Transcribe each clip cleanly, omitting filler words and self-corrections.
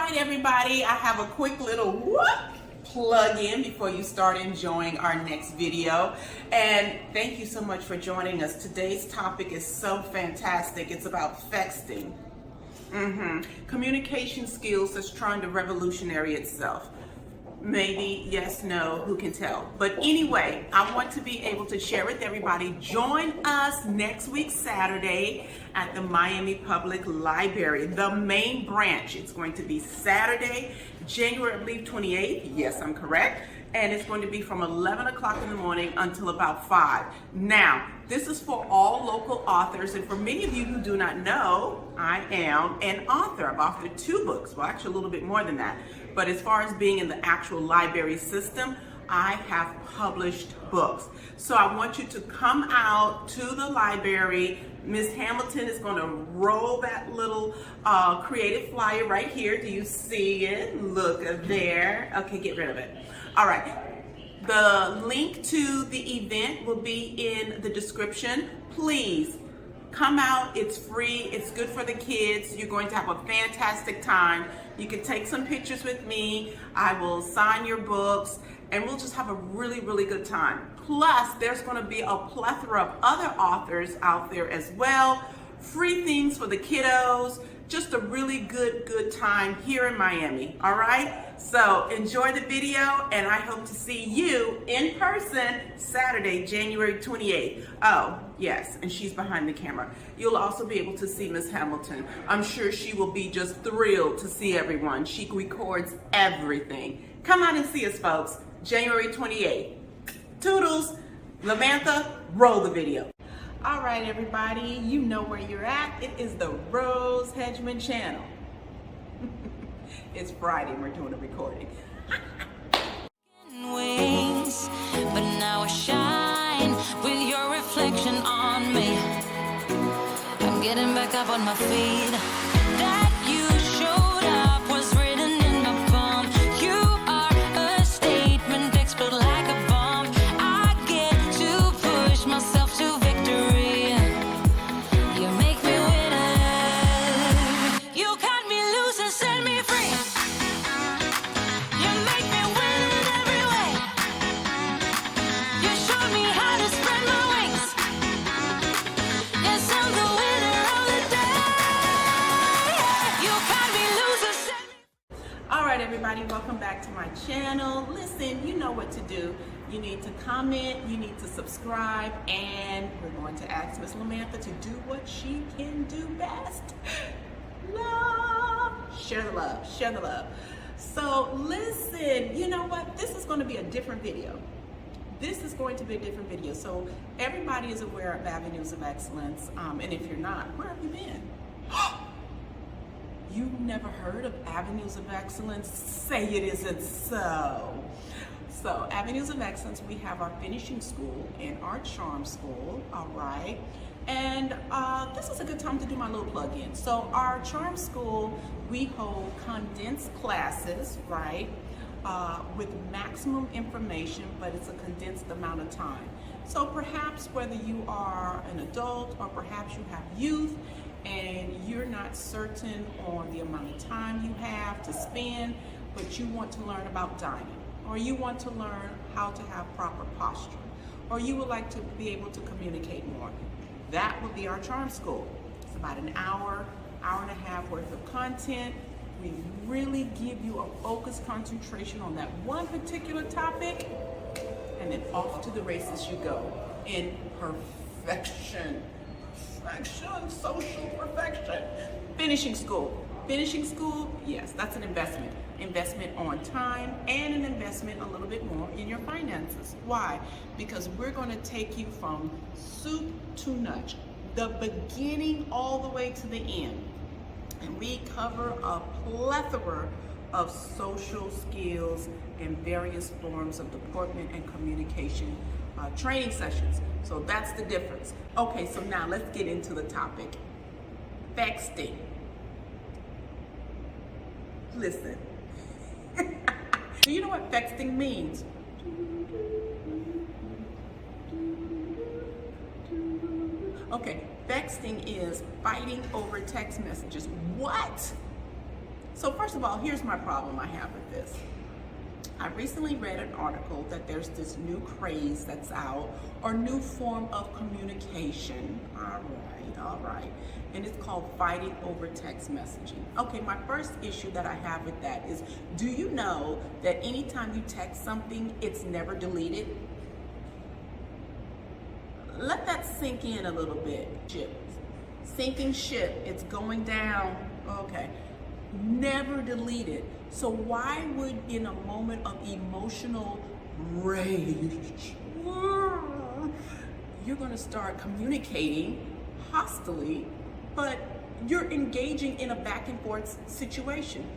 right, everybody, I have a quick little plug in before you start enjoying our next video. And thank you so much for joining us. Today's topic is so fantastic. It's about FEXTING. Communication skills that's trying to revolutionary itself. Maybe, yes, no, who can tell? But anyway, I want to be able to share with everybody. Join us next week, Saturday, at the Miami Public Library, the main branch. It's going to be Saturday, January, I believe, 28th. Yes, I'm correct. And it's going to be from 11 o'clock in the morning until about 5. Now, this is for all local authors, and for many of you who do not know, I am an author. I've authored 2 books, well, actually a little bit more than that. But as far as being in the actual library system, I have published books. So I want you to come out to the library. Ms. Hamilton is going to roll that little creative flyer right here. Do you see it? Look there. Okay, get rid of it. All right. The link to the event will be in the description. Please come out. It's free. It's good for the kids. You're going to have a fantastic time. You can take some pictures with me. I will sign your books, and we'll just have a really, really good time. Plus, there's going to be a plethora of other authors out there as well. Free things for the kiddos. Just a really good time here in Miami. All right? So enjoy the video, and I hope to see you in person Saturday, January 28th. Oh, yes, and she's behind the camera. You'll also be able to see Miss Hamilton. I'm sure she will be just thrilled to see everyone. She records everything. Come out and see us, folks, January 28th. Toodles. Lamantha, roll the video. All right, everybody, you know where you're at. It is the Rose Hedgemond channel. It's Friday, we're doing a recording. Wings, but now I shine with your reflection on me. I'm getting back up on my feet. That you showed up was written in my palm. You are a statement, explode like a bomb. I get to push myself to victory. You make me winner. You cut me loose and set me free. Everybody, welcome back to my channel. Listen, you know what to do. You need to comment, you need to subscribe, and we're going to ask Miss Lamantha to do what she can do best. Love. Share the love. Share the love. So listen, you know what? This is going to be a different video. This is going to be a different video. So everybody is aware of Avenues of Excellence. And if you're not, where have you been? You've never heard of Avenues of Excellence? Say it isn't so. So Avenues of Excellence, we have our finishing school and our charm school, all right? And this is a good time to do my little plug-in. So our charm school, we hold condensed classes, right? With maximum information, but it's a condensed amount of time. So perhaps whether you are an adult or perhaps you have youth, and you're not certain on the amount of time you have to spend, but you want to learn about dining, or you want to learn how to have proper posture, or you would like to be able to communicate more, that would be our charm school. It's about an hour and a half worth of content. We really give you a focused concentration on that one particular topic, and then off to the races you go in perfection. Perfection, social perfection. Finishing school. Finishing school, yes, that's an investment. Investment on time and an investment a little bit more in your finances. Why? Because we're going to take you from soup to nuts, the beginning all the way to the end. And we cover a plethora of social skills and various forms of deportment and communication training sessions. So that's the difference. Okay, so now let's get into the topic. FEXTING. Listen. Do you know what FEXTING means? Okay, FEXTING is fighting over text messages. What? So first of all, here's my problem I have with this. I recently read an article that there's this new craze that's out, or new form of communication. All right. And it's called fighting over text messaging. Okay, my first issue that I have with that is, do you know that anytime you text something, it's never deleted? Let that sink in a little bit. Sinking ship, it's going down. Okay. Never deleted. So why would, in a moment of emotional rage, you're going to start communicating hostily, but you're engaging in a back and forth situation?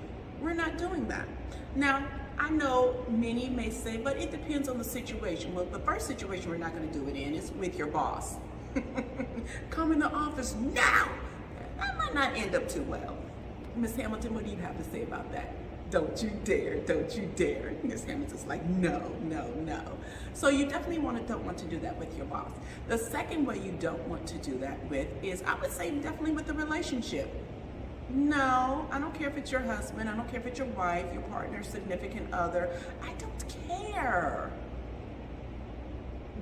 We're not doing that. Now, I know many may say, but it depends on the situation. Well, the first situation we're not going to do it in is with your boss. Come in the office now. That might not end up too well. Miss Hamilton, what do you have to say about that? Don't you dare, don't you dare. Miss Hamilton's like, no. So you definitely don't want to do that with your boss. The second way you don't want to do that with is, I would say, definitely with the relationship. No, I don't care if it's your husband, I don't care if it's your wife, your partner, significant other. I don't care.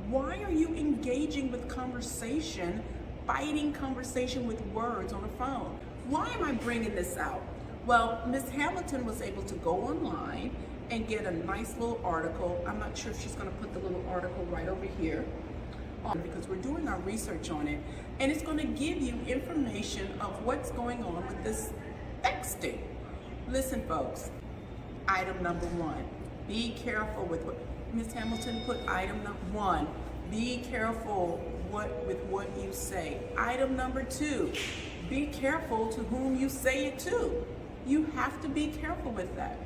Why are you engaging with conversation, fighting conversation with words on the phone? Why am I bringing this out? Well, Miss Hamilton was able to go online and get a nice little article. I'm not sure if she's going to put the little article right over here, because we're doing our research on it, and it's going to give you information of what's going on with this FEXTING. Listen, folks, item number 1, be careful with what Miss Hamilton put. Item number 1, be careful with what you say. Item number 2, be careful to whom you say it to. You have to be careful with that.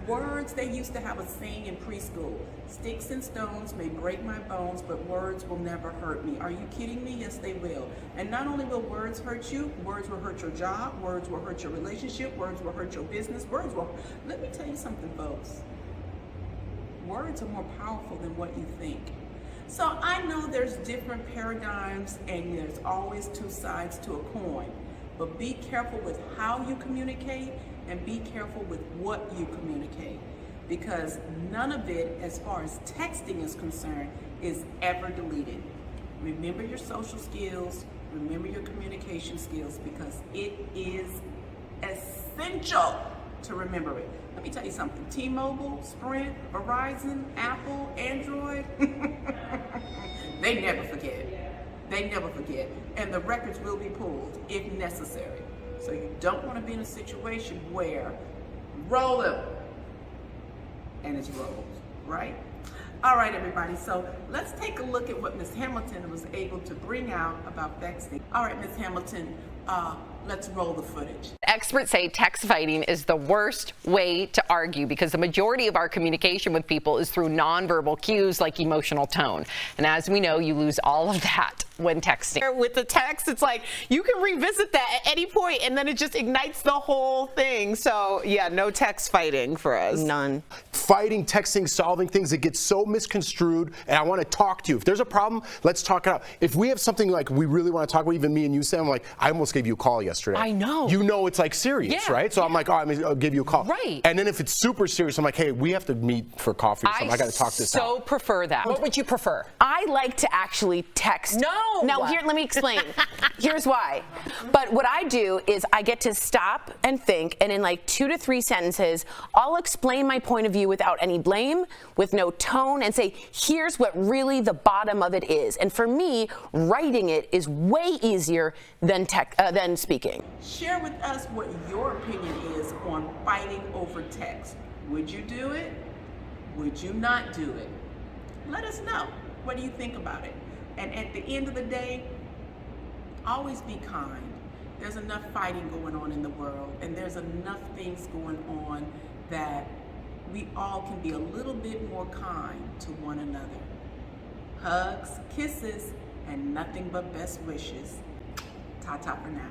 Words, they used to have a saying in preschool: sticks and stones may break my bones, but words will never hurt me. Are you kidding me? Yes, they will. And not only will words hurt you, words will hurt your job, words will hurt your relationship, words will hurt your business, words will... Let me tell you something, folks. Words are more powerful than what you think. So I know there's different paradigms and there's always two sides to a coin. But be careful with how you communicate, and be careful with what you communicate, because none of it, as far as texting is concerned, is ever deleted. Remember your social skills, remember your communication skills, because it is essential to remember it. Let me tell you something. T-Mobile, Sprint, Verizon, Apple, Android, they never forget. They never forget, and the records will be pulled if necessary. So you don't want to be in a situation where roll them, and it's rolled, right? All right, everybody, so let's take a look at what Ms. Hamilton was able to bring out about FEXTING. All right, Ms. Hamilton, let's roll the footage. Experts say text fighting is the worst way to argue, because the majority of our communication with people is through nonverbal cues like emotional tone. And as we know, you lose all of that when texting. With the text, it's like you can revisit that at any point, and then it just ignites the whole thing. So yeah, no text fighting for us. None. Fighting, texting, solving things, it gets so misconstrued, and I want to talk to you. If there's a problem, let's talk it out. If we have something like we really want to talk about, even me and you, Sam, like, I almost gave you a call yesterday. I know. You know it's like serious, Yeah, right? So I'm like, oh, I'll give you a call. Right. And then if it's super serious, I'm like, hey, we have to meet for coffee or something. I got to talk this out. so prefer that. What would you prefer? I like to actually text. No! Now, here, let me explain. Here's why. But what I do is I get to stop and think, and in like 2 to 3 sentences, I'll explain my point of view without any blame, with no tone, and say, here's what really the bottom of it is. And for me, writing it is way easier than speaking. Share with us what your opinion is on fighting over text. Would you do it? Would you not do it? Let us know. What do you think about it? And at the end of the day, always be kind. There's enough fighting going on in the world, and there's enough things going on that we all can be a little bit more kind to one another. Hugs, kisses, and nothing but best wishes. Ta-ta for now.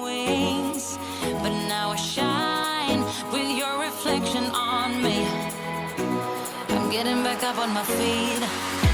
Wings, but now I shine with your reflection on me. I'm getting back up on my feet.